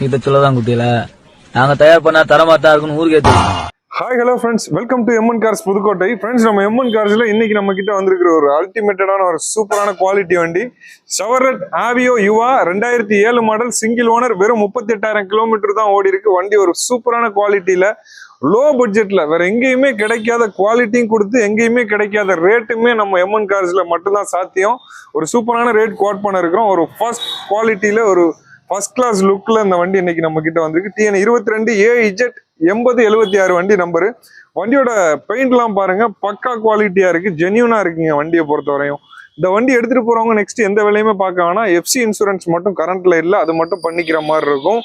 இதை சொல்லதான் குட்டியில நாங்க தயார் பண்ணா தரமாத்தான் இருக்குன்னு ஊருக்கே தெரியும். Hi hello friends, welcome to MN cars Pudukkottai. Friends, நம்ம எம்என் கார்ஸ்ல இன்னைக்கு நம்ம கிட்ட வந்திருக்கிற ஒரு அல்டிமேட்டடான ஒரு சூப்பரான குவாலிட்டி வண்டி ஷெவர்லெட் ஆவியோ யுவா 2007 மாடல் சிங்கிள் ஓனர், வெறும் 38,000 கிலோமீட்டர் தான் ஓடி இருக்கு. வண்டி ஒரு சூப்பரான குவாலிட்டியில லோ பட்ஜெட்ல வேற எங்கேயுமே கிடைக்காத குவாலிட்டியும் கொடுத்து எங்கேயுமே கிடைக்காத ரேட்டுமே நம்ம எம்என் கார்ஸ்ல மட்டும்தான் சாத்தியம். ஒரு சூப்பரான ரேட் கோட் பண்ண இருக்கிறோம். ஒரு ஃபர்ஸ்ட் குவாலிட்டியில ஒரு ஃபர்ஸ்ட் கிளாஸ் லுக்ல இந்த வண்டி இன்னைக்கு நம்ம கிட்ட வந்திருக்கு. TN 22 AZ 8076 வண்டி நம்பரு. வண்டியோட பெயிண்ட்லாம் பாருங்க, பக்கா குவாலிட்டியா இருக்கு, ஜென்யூனா இருக்குங்க வண்டியை பொறுத்தவரையும். இந்த வண்டி எடுத்துட்டு போறவங்க நெக்ஸ்ட் எந்த வேலையுமே பார்க்க வேணாம். எஃப்சி இன்சூரன்ஸ் மட்டும் கரண்ட்ல இல்லை, அது மட்டும் பண்ணிக்கிற மாதிரி இருக்கும்.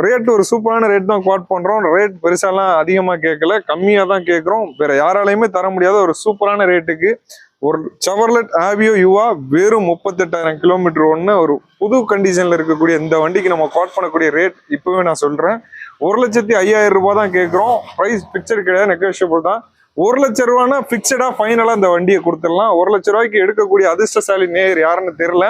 ரேட் ஒரு சூப்பரான ரேட் தான் கோட் பண்றோம். ரேட் பெருசாலாம் அதிகமாக கேட்கல, கம்மியாக தான் கேட்குறோம். வேற யாராலையுமே தர முடியாத ஒரு சூப்பரான ரேட்டுக்கு ஒரு ஷெவர்லெட் ஆவியோ யுவா வெறும் 38,000 கிலோமீட்டர் ஒன்று ஒரு புது கண்டிஷன்ல இருக்கக்கூடிய இந்த வண்டிக்கு நம்ம கோட் பண்ணக்கூடிய ரேட் இப்பவே நான் சொல்றேன். 1,05,000 ரூபாய் தான் கேட்குறோம். ப்ரைஸ் பிக்சர் கிடையாது, நெகோஷியபிள் தான். 1 லட்ச ரூபானா பிக்சடா ஃபைனலா இந்த வண்டியை கொடுத்துடலாம். 1 லட்ச ரூபாய்க்கு எடுக்கக்கூடிய அதிர்ஷ்டசாலி நேயர் யாருன்னு தெரியல.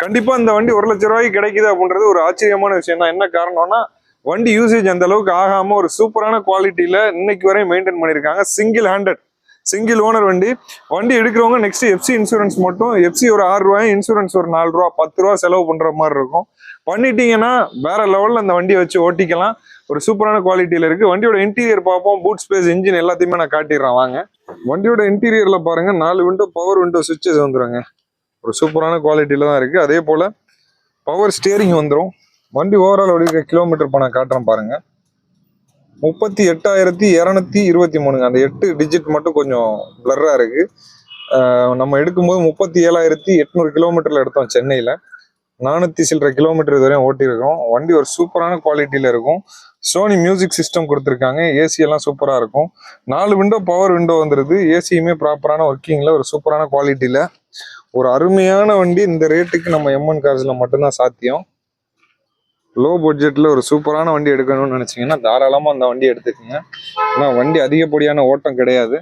கண்டிப்பா இந்த வண்டி 1 லட்ச ரூபாய்க்கு கிடைக்குது அப்படின்றது ஒரு ஆச்சரியமான விஷயம் தான். என்ன காரணம்னா வண்டி யூசேஜ் அந்த அளவுக்கு ஆகாம ஒரு சூப்பரான குவாலிட்டியில இன்னைக்கு வரையும் மெயின்டைன் பண்ணியிருக்காங்க. சிங்கிள் ஓனர் வண்டி எடுக்கிறவங்க நெக்ஸ்ட் எஃப்சி இன்சூரன்ஸ் மட்டும், எஃப்சி ஒரு 6 ரூபாய், இன்சூரன்ஸ் ஒரு 4 ரூபா, 10 ரூபா செலவு பண்ற மாதிரி இருக்கும். பண்ணிட்டீங்கன்னா வேற லெவல்ல அந்த வண்டியை வச்சு ஓட்டிக்கலாம். ஒரு சூப்பரான குவாலிட்டியில இருக்கு. வண்டியோட இன்டீரியர் பார்ப்போம். பூட் ஸ்பேஸ், இன்ஜின் எல்லாத்தையுமே நான் காட்டிடுறேன் வாங்க. வண்டியோட இன்டீரியர்ல பாருங்க, 4 விண்டோ பவர் விண்டோ சுவிட்சஸ் வந்துருங்க. ஒரு சூப்பரான குவாலிட்டியில தான் இருக்கு. அதே போல பவர் ஸ்டியரிங் வந்துடும். வண்டி ஓவரால் ஓடிக்கிற கிலோமீட்டர் நான் காட்டுறேன் பாருங்க. 38,223. அந்த 8 டிஜிட் மட்டும் கொஞ்சம் பிளர்ரா இருக்கு. நம்ம எடுக்கும்போது 37,800 கிலோமீட்டர்ல எடுத்தோம் சென்னையில. 400 சில்லற கிலோமீட்டர் இதுவரையும் ஓட்டியிருக்கோம். வண்டி ஒரு சூப்பரான குவாலிட்டியில இருக்கும். சோனி மியூசிக் சிஸ்டம் கொடுத்துருக்காங்க. ஏசி எல்லாம் சூப்பரா இருக்கும். 4 விண்டோ பவர் விண்டோ வந்துருது. ஏசியுமே ப்ராப்பரான ஒர்க்கிங்ல ஒரு சூப்பரான குவாலிட்டியில ஒரு அருமையான வண்டி. இந்த ரேட்டுக்கு நம்ம எம்என் கார்ஸ்ல மட்டும்தான் சாத்தியம். லோ பட்ஜெட்ல ஒரு சூப்பரான வண்டி எடுக்கணும்னு நினைச்சீங்கன்னா தாராளமா அந்த வண்டி எடுத்துக்கோங்க. ஏன்னா வண்டி அதிகப்படியான ஓட்டம் கிடையாது.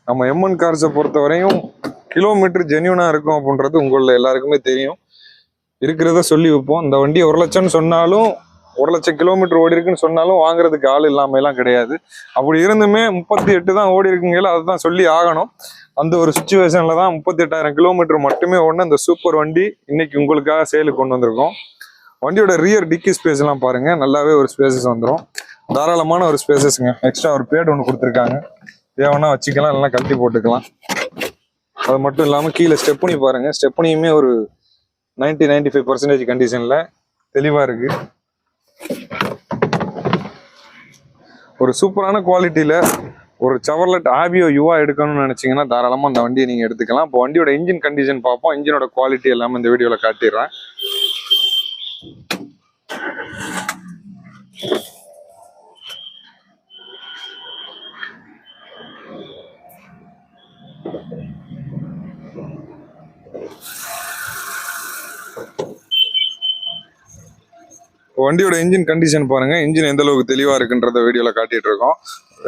நம்ம எம்என் கார்ஸை பொறுத்தவரையும் கிலோமீட்டர் ஜென்யூனா இருக்கும் அப்படின்றது உங்கள எல்லாருக்குமே தெரியும். இருக்கிறத சொல்லி வைப்போம். இந்த வண்டி 1 லட்சம்னு சொன்னாலும், 1 லட்சம் கிலோமீட்டர் ஓடி இருக்குன்னு சொன்னாலும் வாங்குறதுக்கு ஆள் இல்லாம எல்லாம் கிடையாது. அப்படி இருந்துமே 38 தான் ஓடி இருக்குங்களா, அதுதான் சொல்லி ஆகணும். அந்த ஒரு சுச்சுவேஷன்ல தான் 38,000 கிலோமீட்டர் மட்டுமே ஓடின இந்த சூப்பர் வண்டி இன்னைக்கு உங்களுக்காக சேலுக்கு கொண்டு வந்திருக்கோம். வண்டியோட ரியர் டிக்கி ஸ்பேஸ் எல்லாம் பாருங்க, நல்லாவே ஒரு ஸ்பேசஸ் வந்துடும். தாராளமான ஒரு ஸ்பேசஸ்ங்க. எக்ஸ்ட்ரா ஒரு பேட் ஒன்று கொடுத்துருக்காங்க, தேவைன்னா வச்சுக்கலாம், இல்லைன்னா கழட்டி போட்டுக்கலாம். அது மட்டும் இல்லாமல் கீழே ஸ்டெப்னி பாருங்க. ஸ்டெப்னியுமே ஒரு 90-95% கண்டிஷன்ல தெளிவா இருக்கு. ஒரு சூப்பரான குவாலிட்டியில ஒரு ஷெவர்லெட் ஆவியோ யுவா எடுக்கணும்னு நினைச்சீங்கன்னா தாராளமா அந்த வண்டியை நீங்க எடுத்துக்கலாம். இப்போ வண்டியோட இன்ஜின் கண்டிஷன் பார்ப்போம். இன்ஜினோட குவாலிட்டி எல்லாமே இந்த வீடியோல காட்டிடுறேன். வண்டியோட இன்ஜின் கண்டிஷன் பாருங்க. இன்ஜின் எந்த அளவுக்கு தெளிவா இருக்குன்றத வீடியோல காட்டிட்டு இருக்கோம்.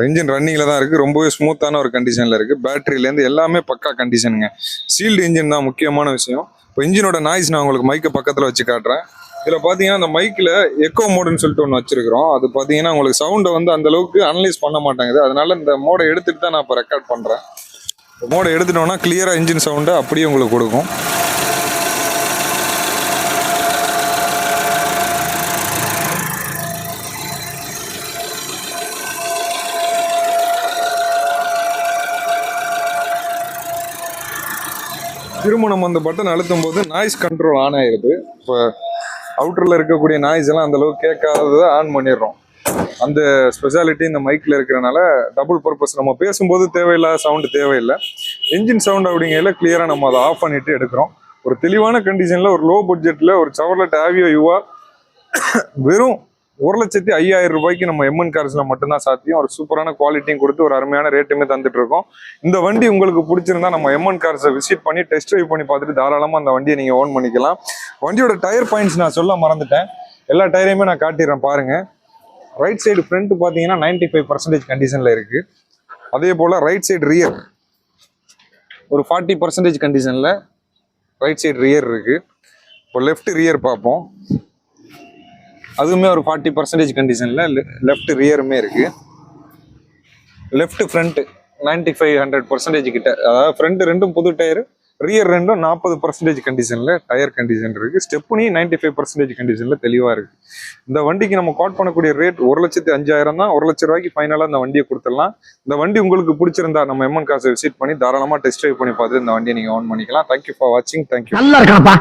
இன்ஜின் ரன்னிங்ல தான் இருக்கு. ரொம்பவே ஸ்மூத்தான ஒரு கண்டிஷன்ல இருக்கு. பேட்டரியில இருந்து எல்லாமே பக்கா கண்டிஷனுங்க. சீல்டு இன்ஜின் தான் முக்கியமான விஷயம். இப்போ இன்ஜினோட நாய்ஸ் நான் உங்களுக்கு மைக்கை பக்கத்துல வச்சு காட்டுறேன். இதுல பாத்தீங்கன்னா அந்த மைக்ல எக்கோ மோடுன்னு சொல்லிட்டு ஒன்று வச்சிருக்கிறோம். அது பாத்தீங்கன்னா உங்களுக்கு சவுண்டை அந்த அளவுக்கு அனலைஸ் பண்ண மாட்டாங்குது. அதனால இந்த மோடை எடுத்துட்டு தான் நான் இப்போ ரெக்கார்ட் பண்றேன். மோடை எடுத்துட்டோம்னா கிளியரா இன்ஜின் சவுண்டை அப்படியே உங்களுக்கு கொடுக்கும். திரும்ப நம்ம அந்த பட்டன் அழுத்தும் போது நாய்ஸ் கண்ட்ரோல் ஆன் ஆயிடுது. இப்போ அவுட்டர்ல இருக்கக்கூடிய நாய்ஸ் எல்லாம் அந்த அளவுக்கு கேட்காததை ஆன் பண்ணிடுறோம். அந்த ஸ்பெஷாலிட்டி இந்த மைக்ல இருக்கிறனால டபுள் பர்பஸ். நம்ம பேசும்போது தேவையில்லாத சவுண்டு தேவையில்லை. இன்ஜின் சவுண்ட் அப்படிங்கிறதுல கிளியரா நம்ம அதை ஆஃப் பண்ணிட்டு எடுக்கிறோம். ஒரு தெளிவான கண்டிஷன்ல ஒரு லோ பட்ஜெட்ல ஒரு ஷெவர்லெட் ஆவியோ யுவா வெறும் 1,05,000 ரூபாய்க்கு நம்ம எம்என் கார்ஸ்ல மட்டும்தான் சாத்தியம். ஒரு சூப்பரான குவாலிட்டியும் கொடுத்து ஒரு அருமையான ரேட்டுமே தந்துட்டு இருக்கோம். இந்த வண்டி உங்களுக்கு பிடிச்சிருந்தா நம்ம எம்என் கார்ஸை விசிட் பண்ணி டெஸ்ட் ட்ரைவ் பண்ணி பார்த்துட்டு தாராளமா அந்த வண்டியை நீங்க ஓன் பண்ணிக்கலாம். வண்டியோட டயர் பாயிண்ட்ஸ் நான் சொல்ல மறந்துட்டேன். எல்லா டயரையுமே நான் காட்டிடுறேன் பாருங்க. ரைட் சைடு ஃப்ரண்ட் பாத்தீங்கன்னா 95% கண்டிஷன்ல இருக்கு. அதே போல ரைட் சைடு ரியர் ஒரு 40% கண்டிஷன்ல ரைட் சைடு ரியர் இருக்கு. இப்போ லெஃப்ட் ரியர் பார்ப்போம். அதுவுமே ஒரு 40% கண்டிஷன்ல லெஃப்ட் ரியருமே இருக்கு. லெஃப்ட் ஃப்ரண்ட் 95-100% கிட்ட, அதாவது ஃப்ரண்ட் ரெண்டும் புது டயர், ரியர் ரெண்டும் 40% கண்டிஷன்ல டயர் கண்டிஷன் இருக்கு. ஸ்டெப்னி 95% கண்டிஷன்ல தெளிவா இருக்கு. இந்த வண்டிக்கு நம்ம கோட் பண்ணக்கூடிய ரேட் 1,05,000 தான். 1 லட்சம் ரூபாய்க்கு ஃபைனலா இந்த வண்டியை கொடுத்துடலாம். இந்த வண்டி உங்களுக்கு பிடிச்சிருந்தா நம்ம எம்என் கார்ஸ் விசிட் பண்ணி தாராளமா டெஸ்ட் ட்ரைவ் பண்ணி பார்த்து இந்த வண்டியை நீங்க ஓன் பண்ணிக்கலாம். தேங்க்யூ ஃபார் வாட்சிங். தேங்க்யூ. நல்லா இருக்காப்பா.